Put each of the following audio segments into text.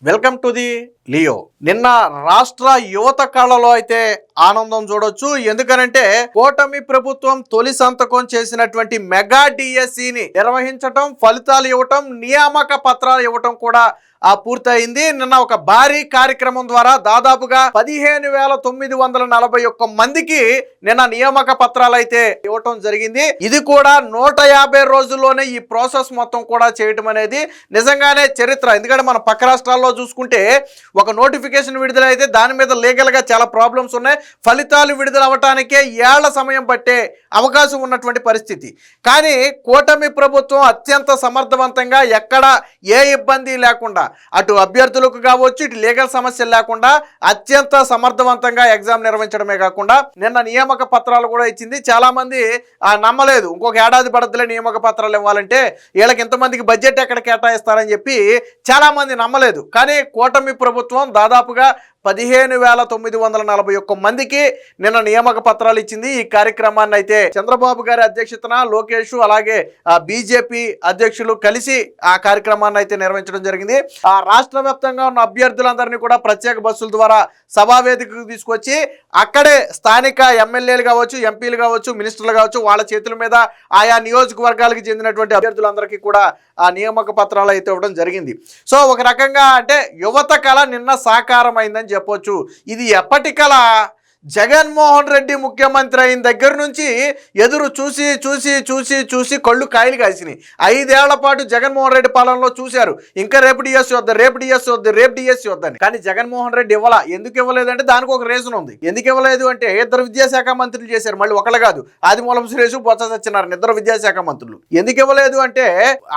Welcome to the Leo. నిన్న రాష్ట్ర యువత కళలో అయితే ఆనందం చూడొచ్చు. ఎందుకనంటే కూటమి ప్రభుత్వం తొలి సంతకం చేసినటువంటి మెగా డిఎస్సిని నిర్వహించటం, ఫలితాలు ఇవ్వటం, నియామక పత్రాలు ఇవ్వటం కూడా పూర్తయింది. నిన్న ఒక భారీ కార్యక్రమం ద్వారా దాదాపుగా 15,941 మందికి నిన్న నియామక పత్రాలు అయితే ఇవ్వటం జరిగింది. ఇది కూడా 150 రోజుల్లోనే ఈ ప్రాసెస్ మొత్తం కూడా చేయటం అనేది నిజంగానే చరిత్ర. ఎందుకంటే మన పక్క రాష్ట్రాల్లో చూసుకుంటే ఒక నోటిఫికేషన్ విడుదల అయితే దాని మీద లీగల్గా చాలా ప్రాబ్లమ్స్ ఉన్నాయి. ఫలితాలు విడుదల అవ్వటానికే ఏళ్ల సమయం పట్టే అవకాశం ఉన్నటువంటి పరిస్థితి. కానీ కూటమి ప్రభుత్వం అత్యంత సమర్థవంతంగా ఎక్కడ ఏ ఇబ్బంది లేకుండా అటు అభ్యర్థులకు కావచ్చు ఇటు లీగల్ సమస్యలు లేకుండా అత్యంత సమర్థవంతంగా ఎగ్జామ్ నిర్వహించడమే కాకుండా నిన్న నియామక పత్రాలు కూడా ఇచ్చింది. చాలా మంది నమ్మలేదు, ఇంకొక ఏడాది పడద్దులే నియామక పత్రాలు ఇవ్వాలంటే వీళ్ళకి ఇంతమందికి బడ్జెట్ ఎక్కడ కేటాయిస్తారని చెప్పి చాలా మంది నమ్మలేదు. కానీ కూటమి ప్రభుత్వం దాదాపుగా 15,941 మందికి నిన్న నియామక పత్రాలు ఇచ్చింది. ఈ కార్యక్రమాన్ని అయితే చంద్రబాబు గారి అధ్యక్షతన లోకేష్ అలాగే బీజేపీ అధ్యక్షులు కలిసి ఆ కార్యక్రమాన్ని అయితే నిర్వహించడం జరిగింది. ఆ రాష్ట్ర వ్యాప్తంగా ఉన్న అభ్యర్థులందరినీ కూడా ప్రత్యేక బస్సుల ద్వారా సభావేదికకు తీసుకొచ్చి అక్కడే స్థానిక ఎమ్మెల్యేలు కావచ్చు, ఎంపీలు కావచ్చు, మినిస్టర్లు కావచ్చు, వాళ్ళ చేతుల మీద ఆయా నియోజకవర్గాలకు చెందినటువంటి అభ్యర్థులందరికీ కూడా ఆ నియామక పత్రాలు అయితే ఇవ్వడం జరిగింది. సో ఒక రకంగా అంటే యువత కళ నిన్న సాకారం అయిందని చెప్పొచ్చు. ఇది ఎప్పటి కళ? జగన్మోహన్ రెడ్డి ముఖ్యమంత్రి అయిన దగ్గర నుంచి ఎదురు చూసి చూసి చూసి చూసి కళ్ళు కాయలు కాసినాయి. 5 ఏళ్ల పాటు జగన్మోహన్ రెడ్డి పాలనలో చూశారు, ఇంకా రేపు డిఎస్సి వద్ద, రేపు డిఎస్సి వద్ద, రేపు డిఎస్సి వద్దని. కానీ జగన్మోహన్ రెడ్డి ఇవ్వాల. ఎందుకు ఇవ్వలేదంటే దానికి ఒక రీజన్ ఉంది. ఎందుకు ఇవ్వలేదు అంటే 2 విద్యాశాఖ మంత్రులు చేశారు, మళ్ళీ ఒకళ్ళు కాదు, ఆదిమూలం సురేష్, బొత్స సత్యనారాయణ 2 విద్యాశాఖ మంత్రులు. ఎందుకు ఇవ్వలేదు అంటే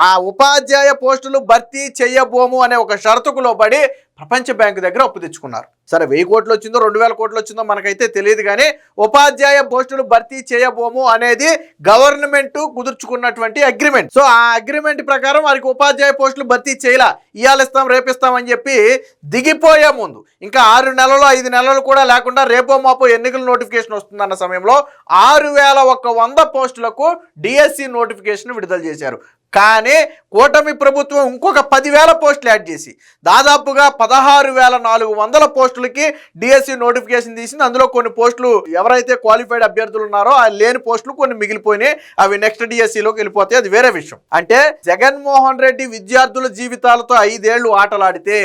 ఆ ఉపాధ్యాయ పోస్టులు భర్తీ చేయబోము అనే ఒక షరతుకు లోబడి ప్రపంచ బ్యాంకు దగ్గర అప్పు తెచ్చుకున్నారు. సరే 1000 కోట్లు వచ్చిందో 2000 కోట్లు వచ్చిందో మనకైతే తెలియదు. కానీ ఉపాధ్యాయ పోస్టులు భర్తీ చేయబోము అనేది గవర్నమెంట్ కుదుర్చుకున్నటువంటి అగ్రిమెంట్. సో ఆ అగ్రిమెంట్ ప్రకారం వారికి ఉపాధ్యాయ పోస్టులు భర్తీ చేయలా, ఇవాళ ఇస్తాం రేపిస్తాం అని చెప్పి దిగిపోయే ముందు ఇంకా 6 నెలలు 5 నెలలు కూడా లేకుండా రేపో మాపో ఎన్నికల నోటిఫికేషన్ వస్తుందన్న సమయంలో 6,100 పోస్టులకు డిఎస్సి నోటిఫికేషన్ విడుదల చేశారు. కానీ కూటమి ప్రభుత్వం ఇంకొక 10,000 పోస్టులు యాడ్ చేసి దాదాపుగా 16,400 పోస్టులకి డిఎస్సి నోటిఫికేషన్ తీసింది. అందులో కొన్ని పోస్టులు ఎవరైతే క్వాలిఫైడ్ అభ్యర్థులు ఉన్నారో ఆ లేని పోస్టులు కొన్ని మిగిలిపోయినాయి. అవి నెక్స్ట్ డిఎస్సిలోకి వెళ్ళిపోతాయి, అది వేరే విషయం. అంటే జగన్మోహన్ రెడ్డి విద్యార్థుల జీవితాలతో 5 ఏళ్లు ఆటలాడితే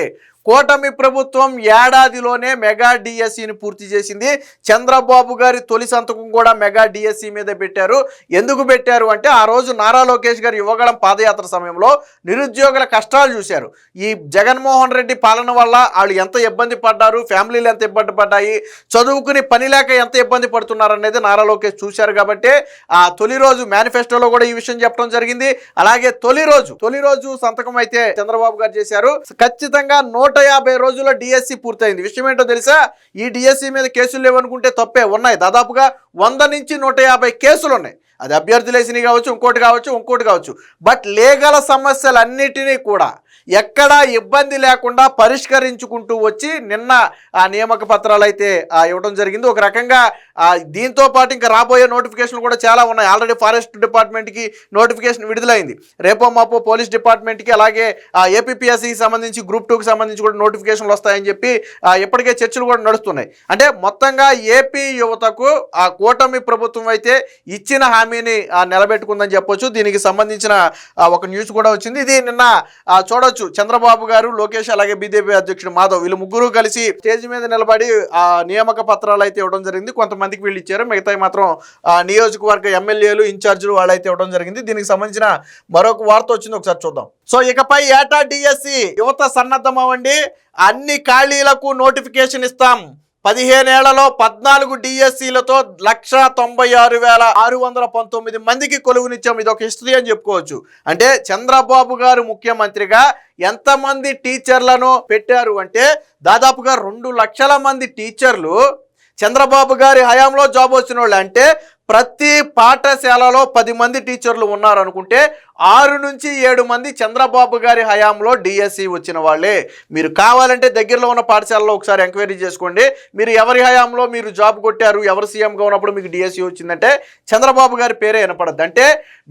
కూటమి ప్రభుత్వం ఏడాదిలోనే మెగా డిఎస్సిని పూర్తి చేసింది. చంద్రబాబు గారి తొలి సంతకం కూడా మెగా డిఎస్సి మీద పెట్టారు. ఎందుకు పెట్టారు అంటే ఆ రోజు నారా లోకేష్ గారు యువగళం పాదయాత్ర సమయంలో నిరుద్యోగుల కష్టాలు చూశారు. ఈ జగన్మోహన్ రెడ్డి పాలన వల్ల వాళ్ళు ఎంత ఇబ్బంది పడ్డారు, ఫ్యామిలీలు ఎంత ఇబ్బంది పడ్డాయి, చదువుకుని పని లేక ఎంత ఇబ్బంది పడుతున్నారు అనేది నారా లోకేష్ చూశారు. కాబట్టి ఆ తొలి రోజు మేనిఫెస్టోలో కూడా ఈ విషయం చెప్పడం జరిగింది. అలాగే తొలి రోజు సంతకం అయితే చంద్రబాబు గారు చేశారు. ఖచ్చితంగా 150 రోజుల్లో డిఎస్సి పూర్తయింది. విషయం ఏంటో తెలుసా? ఈ డిఎస్సి మీద కేసులు లేవనుకుంటే తప్పే, ఉన్నాయి. దాదాపుగా 100 నుంచి 150 కేసులు ఉన్నాయి. అది అభ్యర్థులు వేసినవి కావచ్చు, ఇంకోటి కావచ్చు. బట్ లీగల్ సమస్యలన్నిటినీ కూడా ఎక్కడా ఇబ్బంది లేకుండా పరిష్కరించుకుంటూ వచ్చి నిన్న ఆ నియామక పత్రాలు అయితే ఇవ్వడం జరిగింది. ఒక రకంగా దీంతో పాటు ఇంకా రాబోయే నోటిఫికేషన్లు కూడా చాలా ఉన్నాయి. ఆల్రెడీ ఫారెస్ట్ డిపార్ట్మెంట్కి నోటిఫికేషన్ విడుదలైంది. రేపో మాపో పోలీస్ డిపార్ట్మెంట్కి అలాగే ఏపీపీఎస్సికి సంబంధించి గ్రూప్ 2కి సంబంధించి కూడా నోటిఫికేషన్లు వస్తాయని చెప్పి ఇప్పటికే చర్చలు కూడా నడుస్తున్నాయి. అంటే మొత్తంగా ఏపీ యువతకు ఆ కూటమి ప్రభుత్వం అయితే ఇచ్చిన హామీని నిలబెట్టుకుందని చెప్పొచ్చు. దీనికి సంబంధించిన ఒక న్యూస్ కూడా వచ్చింది. ఇది నిన్న చూడొచ్చు. చంద్రబాబు గారు, లోకేష్ అలాగే బీజేపీ అధ్యక్షుడు మాధవ్ వీళ్ళు ముగ్గురు కలిసి స్టేజ్ మీద నిలబడి ఆ నియామక పత్రాలు అయితే ఇవ్వడం జరిగింది. కొంతమందికి వీళ్ళు ఇచ్చారు, మిగతా మాత్రం నియోజకవర్గ ఎమ్మెల్యేలు ఇన్ఛార్జీలు వాళ్ళు అయితే ఇవ్వడం జరిగింది. దీనికి సంబంధించిన మరొక వార్త వచ్చింది, ఒకసారి చూద్దాం. సో ఇకపై ఏటా డిఎస్సి యువత సన్నద్ధం అవ్వండి, అన్ని ఖాళీలకు నోటిఫికేషన్ ఇస్తాం. 15 ఏళ్లలో 14 డిఎస్సీలతో 196,619 మందికి కొలువునిచ్చాం. ఇది ఒక హిస్టరీ అని చెప్పుకోవచ్చు. అంటే చంద్రబాబు గారు ముఖ్యమంత్రిగా ఎంతమంది టీచర్లను పెట్టారు అంటే దాదాపుగా 2 లక్షల మంది టీచర్లు చంద్రబాబు గారి హయాంలో జాబ్ వచ్చిన వాళ్ళు. అంటే ప్రతి పాఠశాలలో 10 మంది టీచర్లు ఉన్నారనుకుంటే 6 నుంచి 7 మంది చంద్రబాబు గారి హయాంలో డిఎస్సి వచ్చిన వాళ్ళే. మీరు కావాలంటే దగ్గరలో ఉన్న పాఠశాలలో ఒకసారి ఎంక్వైరీ చేసుకోండి. మీరు ఎవరి హయాంలో మీరు జాబ్ కొట్టారు, ఎవరు సీఎంగా ఉన్నప్పుడు మీకు డిఎస్సి వచ్చిందంటే చంద్రబాబు గారి పేరే వినపడద్దు. అంటే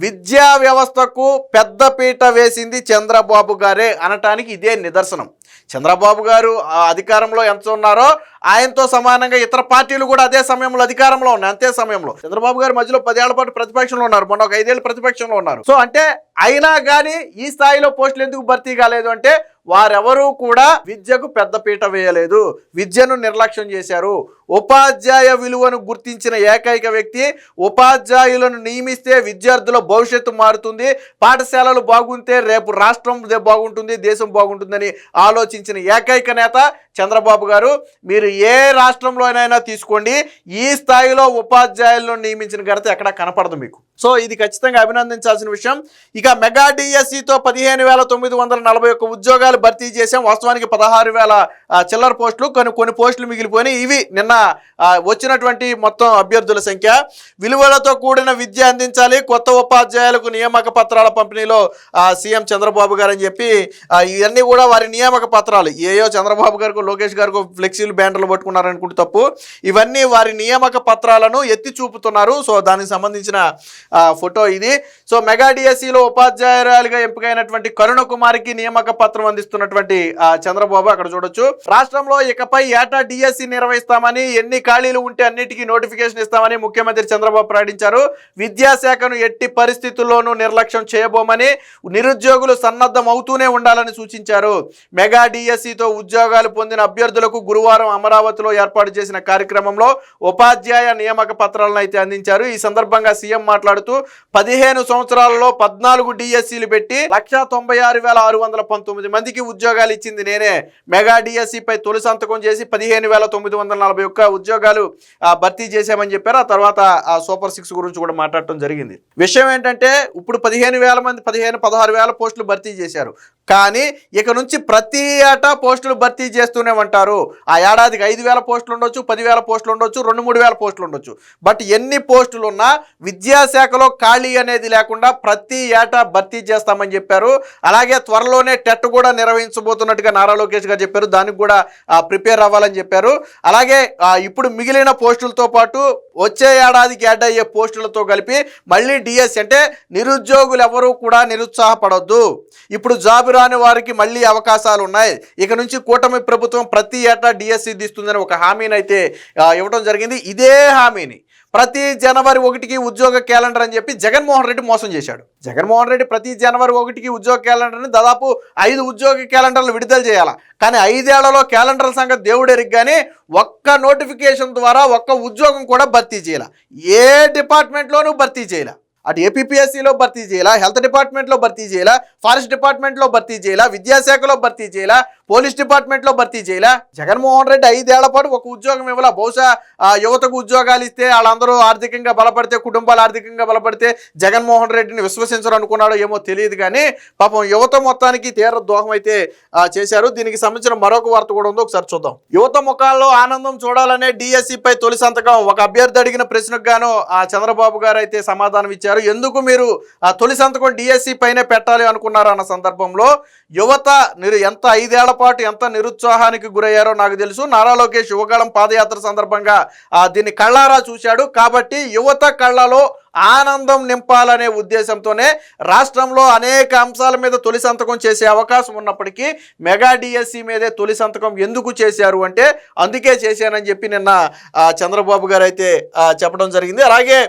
విద్యా వ్యవస్థకు పెద్దపీట వేసింది చంద్రబాబు గారే అనటానికి ఇదే నిదర్శనం. చంద్రబాబు గారు అధికారంలో ఎంత ఉన్నారో ఆయనతో సమానంగా ఇతర పార్టీలు కూడా అదే సమయంలో అధికారంలో ఉన్నాయి. అంతే సమయంలో చంద్రబాబు గారు మధ్యలో 10 ఏళ్ల పాటు ప్రతిపక్షంలో ఉన్నారు, మొన్న ఒక 5 ఏళ్ళు ప్రతిపక్షంలో ఉన్నారు. సో అంటే అయినా కానీ ఈ స్థాయిలో పోస్టులు ఎందుకు భర్తీ కాలేదు అంటే వారెవరూ కూడా విద్యకు పెద్దపీట వేయలేదు, విద్యను నిర్లక్ష్యం చేశారు. ఉపాధ్యాయ విలువను గుర్తించిన ఏకైక వ్యక్తి, ఉపాధ్యాయులను నియమిస్తే విద్యార్థుల భవిష్యత్తు మారుతుంది, పాఠశాలలు బాగుంటే రేపు రాష్ట్రం బాగుంటుంది, దేశం బాగుంటుందని ఆలోచించిన ఏకైక నేత చంద్రబాబు గారు. మీరు ఏ రాష్ట్రంలోనైనా తీసుకోండి, ఈ స్థాయిలో ఉపాధ్యాయులను నియమించిన ఘనత ఎక్కడ కనపడదు మీకు. సో ఇది ఖచ్చితంగా అభినందించాల్సిన విషయం. ఇక మెగా డిఎస్సితో 15,941 ఉద్యోగాలు భర్తీ చేశాం. వాస్తవానికి 16,000 చిల్లర పోస్టులు, కొన్ని పోస్టులు మిగిలిపోయినాయి. ఇవి నిన్న వచ్చినటువంటి మొత్తం అభ్యర్థుల సంఖ్య. విలువలతో కూడిన విద్య అందించాలి, కొత్త ఉపాధ్యాయులకు నియామక పత్రాల పంపిణీలో సీఎం చంద్రబాబు గారు అని చెప్పి ఇవన్నీ కూడా వారి నియామక పత్రాలు. ఏయో చంద్రబాబు గారికి లోకేష్ గారికి ఫ్లెక్సీలు బ్యానర్లు పట్టుకున్నారనుకుంటే తప్పు, ఇవన్నీ వారి నియామక పత్రాలను ఎత్తి చూపుతున్నారు. సో దానికి సంబంధించిన ఫోటో ఇది. సో మెగా డిఎస్సిలో ఉపాధ్యాయురాలుగా ఎంపికైనటువంటి కరుణ కుమారికి నియామక పత్రం అందిస్తున్నటువంటి చంద్రబాబు అక్కడ చూడొచ్చు. రాష్ట్రంలో ఇకపై ఏటా డిఎస్సి నిర్వహిస్తామని, ఎన్ని ఖాళీలు ఉంటే అన్నిటికీ నోటిఫికేషన్ ఇస్తామని ముఖ్యమంత్రి చంద్రబాబు ప్రకటించారు. విద్యాశాఖను ఎట్టి పరిస్థితుల్లోనూ నిర్లక్ష్యం చేయబోమని, నిరుద్యోగులు సన్నద్ధం అవుతూనే ఉండాలని సూచించారు. మెగా డిఎస్సితో ఉద్యోగాలు పొందిన అభ్యర్థులకు గురువారం అమరావతిలో ఏర్పాటు చేసిన కార్యక్రమంలో ఉపాధ్యాయ నియామక పత్రాలను అయితే అందించారు. ఈ సందర్భంగా సీఎం మాట్లాడుతూ 15 సంవత్సరాలలో 14 డిఎస్సీలు పెట్టి 196,619 మందికి ఉద్యోగాలు ఇచ్చింది నేనే. మెగా డిఎస్సిపై తొలి సంతకం చేసి 15,941 ఉద్యోగాలు భర్తీ చేశామని చెప్పారు. ఆ తర్వాత సూపర్ 6 గురించి కూడా మాట్లాడటం జరిగింది. విషయం ఏంటంటే ఇప్పుడు 15,000 మంది 16,000 పోస్టులు భర్తీ చేశారు. కానీ ఇక నుంచి ప్రతి ఏటా పోస్టులు భర్తీ చేస్తూనే ఉంటారు. ఆ ఏడాదికి 5,000 పోస్టులు ఉండొచ్చు, 10,000 పోస్టులు ఉండొచ్చు, 2-3 పోస్టులు ఉండొచ్చు. బట్ ఎన్ని పోస్టులు ఉన్నా విద్యాశాఖలో ఖాళీ అనేది లేకుండా ప్రతి ఏటా భర్తీ చేస్తామని చెప్పారు. అలాగే త్వరలోనే టెట్ కూడా నిర్వహించబోతున్నట్టుగా నారా లోకేష్ గారు చెప్పారు. దానికి కూడా ప్రిపేర్ అవ్వాలని చెప్పారు. అలాగే ఇప్పుడు మిగిలిన పోస్టులతో పాటు వచ్చే ఏడాదికి యాడ్ అయ్యే పోస్టులతో కలిపి మళ్ళీ డిఎస్సి అంటే నిరుద్యోగులు ఎవరూ కూడా నిరుత్సాహపడొద్దు. ఇప్పుడు జాబ్ రాని వారికి మళ్ళీ అవకాశాలు ఉన్నాయి. ఇక నుంచి కూటమి ప్రభుత్వం ప్రతి ఏటా డిఎస్సి తీస్తుందని ఒక హామీని అయితే ఇవ్వడం జరిగింది. ఇదే హామీని ప్రతి జనవరి 1కి ఉద్యోగ క్యాలెండర్ అని చెప్పి జగన్మోహన్ రెడ్డి మోసం చేశాడు. జగన్మోహన్ రెడ్డి ప్రతి జనవరి 1కి ఉద్యోగ క్యాలెండర్ని దాదాపు 5 ఉద్యోగ క్యాలెండర్లు విడుదల చేయాలి. కానీ 5 ఏళ్లలో క్యాలెండర్ల సంగతి దేవుడెరిగి కానీ ఒక్క నోటిఫికేషన్ ద్వారా ఒక్క ఉద్యోగం కూడా భర్తీ చేయాల. ఏ డిపార్ట్మెంట్లోనూ భర్తీ చేయాల. అటు ఏపీపీఎస్సీలో భర్తీ చేయాల, హెల్త్ డిపార్ట్మెంట్లో భర్తీ చేయాల, ఫారెస్ట్ డిపార్ట్మెంట్లో భర్తీ చేయాల, విద్యాశాఖలో భర్తీ చేయాల, పోలీస్ డిపార్ట్మెంట్లో భర్తీ చేయాల. జగన్మోహన్ రెడ్డి 5 ఏళ్ల పాటు ఒక ఉద్యోగం ఇవ్వాల. బహుశా యువతకు ఉద్యోగాలు ఇస్తే వాళ్ళందరూ ఆర్థికంగా బలపడితే, కుటుంబాలు ఆర్థికంగా బలపడితే జగన్మోహన్ రెడ్డిని విశ్వసించరు అనుకున్నాడో ఏమో తెలియదు. కానీ పాపం యువత మొత్తానికి తీవ్ర ద్రోహం అయితే చేశారు. దీనికి సంబంధించిన మరొక వార్త కూడా ఉందో, ఒకసారి చూద్దాం. యువత ముఖాల్లో ఆనందం చూడాలనే డిఎస్సిపై తొలి సంతకం. ఒక అభ్యర్థి అడిగిన ప్రశ్నకు గాను చంద్రబాబు గారు అయితే సమాధానం ఇచ్చారు. ఎందుకు మీరు తొలి సంతకం డిఎస్సి పైనే పెట్టాలి అనుకున్నారు అన్న సందర్భంలో యువత ఎంత 5 ఏళ్ల పాటు ఎంత నిరుత్సాహానికి గురయ్యారో నాకు తెలుసు. నారా లోకేష్ యువగళం పాదయాత్ర సందర్భంగా దీన్ని కళ్ళారా చూశాడు. కాబట్టి యువత కళ్ళలో ఆనందం నింపాలనే ఉద్దేశంతోనే రాష్ట్రంలో అనేక అంశాల మీద తొలి సంతకం చేసే అవకాశం ఉన్నప్పటికీ మెగా డిఎస్సి మీదే తొలి సంతకం ఎందుకు చేశారు అంటే అందుకే చేశానని చెప్పి నిన్న చంద్రబాబు గారు అయితే చెప్పడం జరిగింది. అలాగే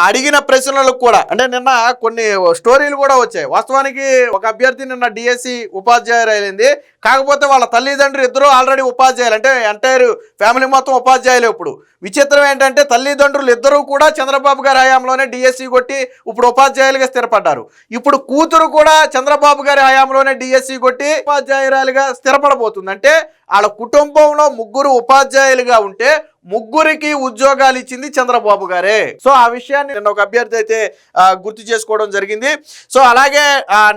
అడిగిన ప్రశ్నలకు కూడా అంటే నిన్న కొన్ని స్టోరీలు కూడా వచ్చాయి. వాస్తవానికి ఒక అభ్యర్థి నిన్న డిఎస్సి ఉపాధ్యాయురాలైంది. కాకపోతే వాళ్ళ తల్లిదండ్రులు ఇద్దరు ఆల్రెడీ ఉపాధ్యాయులు, అంటే ఎంటైర్ ఫ్యామిలీ మొత్తం ఉపాధ్యాయులు. ఇప్పుడు విచిత్రం ఏంటంటే తల్లిదండ్రులు ఇద్దరూ కూడా చంద్రబాబు గారి హయాంలోనే డిఎస్సి కొట్టి ఇప్పుడు ఉపాధ్యాయులుగా స్థిరపడ్డారు. ఇప్పుడు కూతురు కూడా చంద్రబాబు గారి హయాంలోనే డిఎస్సి కొట్టి ఉపాధ్యాయురాలుగా స్థిరపడబోతుంది. అంటే వాళ్ళ కుటుంబంలో 3 ఉపాధ్యాయులుగా ఉంటే 3కి ఉద్యోగాలు ఇచ్చింది చంద్రబాబు గారే. సో ఆ విషయాన్ని నిన్న ఒక అభ్యర్థి అయితే గుర్తు చేసుకోవడం జరిగింది. సో అలాగే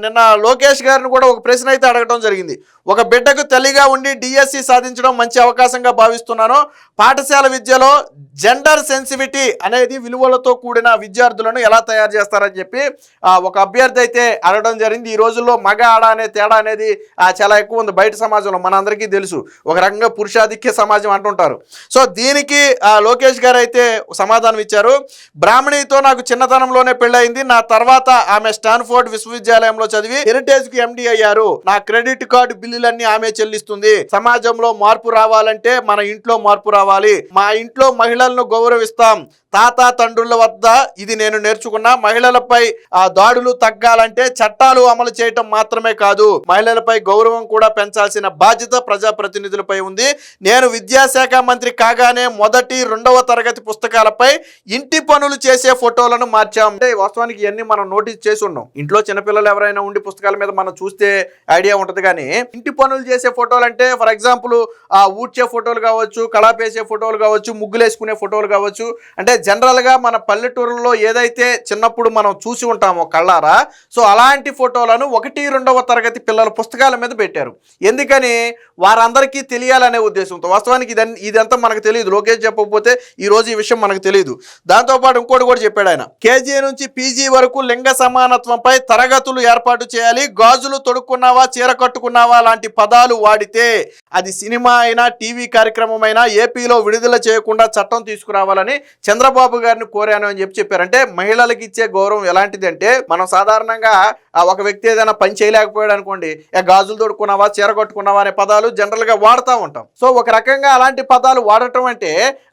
నిన్న లోకేష్ గారిని కూడా ఒక ప్రశ్న అయితే అడగడం జరిగింది. ఒక బిడ్డకు తల్లిగా ఉండి డిఎస్సి సాధించడం మంచి అవకాశంగా భావిస్తున్నాను. పాఠశాల విద్యలో జెండర్ సెన్సిటివిటీ అనేది విలువలతో కూడిన విద్యార్థులను ఎలా తయారు చేస్తారని చెప్పి ఒక అభ్యర్థి అయితే అడగడం జరిగింది. ఈ రోజుల్లో మగ ఆడ అనే తేడా అనేది చాలా ఎక్కువ ఉంది బయట సమాజంలో, మనందరికీ తెలుసు. ఒక రకంగా పురుషాధిక్య సమాజం అంటుంటారు. సో దీనికి లోకేష్ గారు అయితే సమాధానం ఇచ్చారు. బ్రాహ్మణితో నాకు చిన్నతనంలోనే పెళ్ళయింది. నా తర్వాత ఆమె స్టాన్ఫోర్డ్ విశ్వవిద్యాలయంలో చదివి హెరిటేజ్ కి ఎండి అయ్యారు. నా క్రెడిట్ కార్డు బిల్లులన్నీ ఆమె చెల్లిస్తుంది. సమాజంలో మార్పు రావాలంటే మన ఇంట్లో మార్పు రావాలి. మా ఇంట్లో మహిళలను గౌరవిస్తాం. తాత తండ్రుల వద్ద ఇది నేను నేర్చుకున్నా. మహిళలపై దాడులు తగ్గాలంటే చట్టాలు అమలు చేయటం మాత్రమే కాదు, మహిళలపై గౌరవం కూడా పెంచాల్సిన బాధ్యత ప్రజాప్రతినిధులపై ఉంది. నేను విద్యాశాఖ మంత్రి కాగానే మొదటి 2వ తరగతి పుస్తకాలపై ఇంటి పనులు చేసే ఫోటోలను మార్చాం. అంటే వాస్తవానికి ఇవన్నీ మనం నోటీస్ చేసి ఉన్నాం. ఇంట్లో చిన్నపిల్లలు ఎవరైనా ఉండి పుస్తకాల మీద మనం చూస్తే ఐడియా ఉంటుంది. కానీ ఇంటి పనులు చేసే ఫోటోలు అంటే ఫర్ ఎగ్జాంపుల్ ఊడ్చే ఫోటోలు కావచ్చు, కళాపేసే ఫోటోలు కావచ్చు, ముగ్గులు వేసుకునే ఫోటోలు కావచ్చు. అంటే జనరల్గా మన పల్లెటూరులో ఏదైతే చిన్నప్పుడు మనం చూసి ఉంటామో కళ్ళారా, సో అలాంటి ఫోటోలను 1, 2వ తరగతి పిల్లల పుస్తకాల మీద పెట్టారు. ఎందుకని? వారందరికీ తెలియాలనే ఉద్దేశంతో. వాస్తవానికి ఇదంతా మనకు తెలియదు. లోకేష్ చెప్పకపోతే ఈ రోజు ఈ విషయం మనకు తెలియదు. దాంతోపాటు ఇంకోటి కూడా చెప్పాడు ఆయన. కేజీ నుంచి పీజీ వరకు లింగ సమానత్వంపై తరగతులు ఏర్పాటు చేయాలి. గాజులు తొడుక్కున్నావా, చీర కట్టుకున్నావా లాంటి పదాలు వాడితే అది సినిమా అయినా టీవీ కార్యక్రమం అయినా ఏపీలో విడుదల చేయకుండా చట్టం తీసుకురావాలని చంద్రబాబు గారిని కోరాను అని చెప్పారు. అంటే మహిళలకు ఇచ్చే గౌరవం ఎలాంటిది అంటే, మనం సాధారణంగా ఒక వ్యక్తి ఏదైనా పని చేయలేకపోయాడు అనుకోండి, గాజులు తొడుక్కున్నావా, చీర కట్టుకున్నావా అనే పదాలు జనరల్ గా వాడుతూ ఉంటాం. సో ఒక రకంగా అలాంటి పదాలు వాడటం అంటే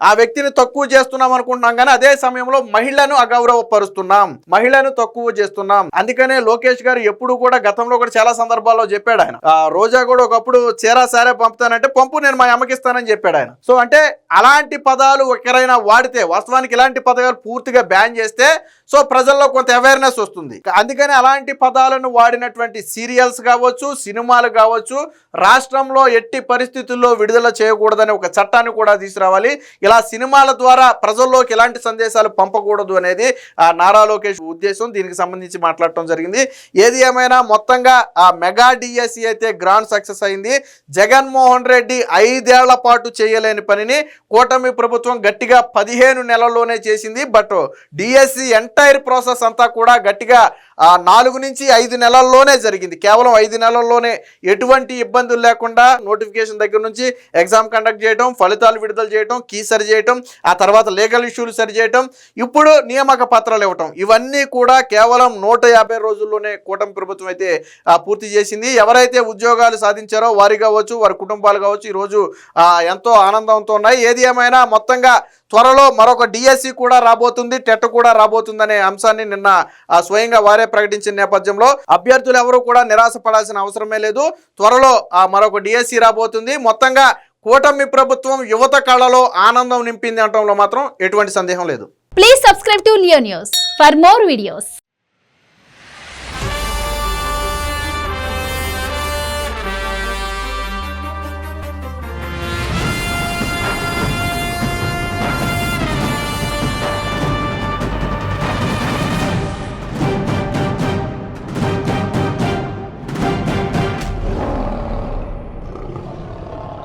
ఆ వ్యక్తిని తక్కువ చేస్తున్నాం అనుకుంటున్నాం, కానీ అదే సమయంలో మహిళను అగౌరవపరుస్తున్నాం, మహిళను తక్కువ చేస్తున్నాం. అందుకనే లోకేష్ గారు ఎప్పుడు కూడా గతంలో కూడా చాలా సందర్భాల్లో చెప్పాడు ఆయన. రోజా కూడా ఒకప్పుడు చీర సారే పంపుతానంటే పంపు, నేను మా అమ్మకి ఇస్తానని చెప్పాడు ఆయన. సో అంటే అలాంటి పదాలు ఒకరైనా వాడితే, వాస్తవానికి ఇలాంటి పదాలు పూర్తిగా బ్యాన్ చేస్తే సో ప్రజల్లో కొంత అవేర్నెస్ వస్తుంది. అందుకని అలాంటి పదాలను వాడినటువంటి సీరియల్స్ కావచ్చు, సినిమాలు కావచ్చు, రాష్ట్రంలో ఎట్టి పరిస్థితుల్లో విడుదల చేయకూడదని ఒక చట్టాన్ని కూడా తీసుకురావాలి. ఇలా సినిమాల ద్వారా ప్రజల్లోకి ఎలాంటి సందేశాలు పంపకూడదు అనేది నారా లోకేష్ ఉద్దేశం. దీనికి సంబంధించి మాట్లాడటం జరిగింది. ఏది ఏమైనా మొత్తంగా ఆ మెగా డిఎస్సి అయితే గ్రాండ్ సక్సెస్ అయింది. జగన్మోహన్ రెడ్డి 5 ఏళ్ల పాటు చేయలేని పనిని కూటమి ప్రభుత్వం గట్టిగా 15 నెలల్లోనే చేసింది. బట్ డిఎస్సి ఎంటైర్ ప్రాసెస్ అంతా కూడా గట్టిగా 4 నుంచి 5 నెలల్లోనే జరిగింది. కేవలం 5 నెలల్లోనే ఎటువంటి ఇబ్బందులు లేకుండా నోటిఫికేషన్ దగ్గర నుంచి ఎగ్జామ్ కండక్ట్ చేయడం, ఫలితాలు విడుదల చేయడం, కీ సరి చేయడం, ఆ తర్వాత లీగల్ ఇష్యూలు సరి చేయడం, ఇప్పుడు నియామక పత్రాలు ఇవ్వటం, ఇవన్నీ కూడా కేవలం 150 రోజుల్లోనే కూటమి ప్రభుత్వం అయితే పూర్తి చేసింది. ఎవరైతే ఉద్యోగాలు సాధించారో వారి కావచ్చు, వారి కుటుంబాలు కావచ్చు, ఈరోజు ఎంతో ఆనందంతో ఉన్నాయి. ఏది ఏమైనా మొత్తంగా త్వరలో మరొక డిఎస్సి కూడా రాబోతుంది, టెట్ కూడా రాబోతుందనే అంశాన్ని నిన్న స్వయంగా వారే ప్రకటించిన నేపథ్యంలో అభ్యర్థులు ఎవరు కూడా నిరాశపడాల్సిన అవసరమే లేదు. త్వరలో మరొక డిఎస్సి రాబోతుంది. మొత్తంగా కూటమి ప్రభుత్వం యువత కళలో ఆనందం నింపింది అనడంలో మాత్రం ఎటువంటి సందేహం లేదు. Please subscribe to Leo news for more videos.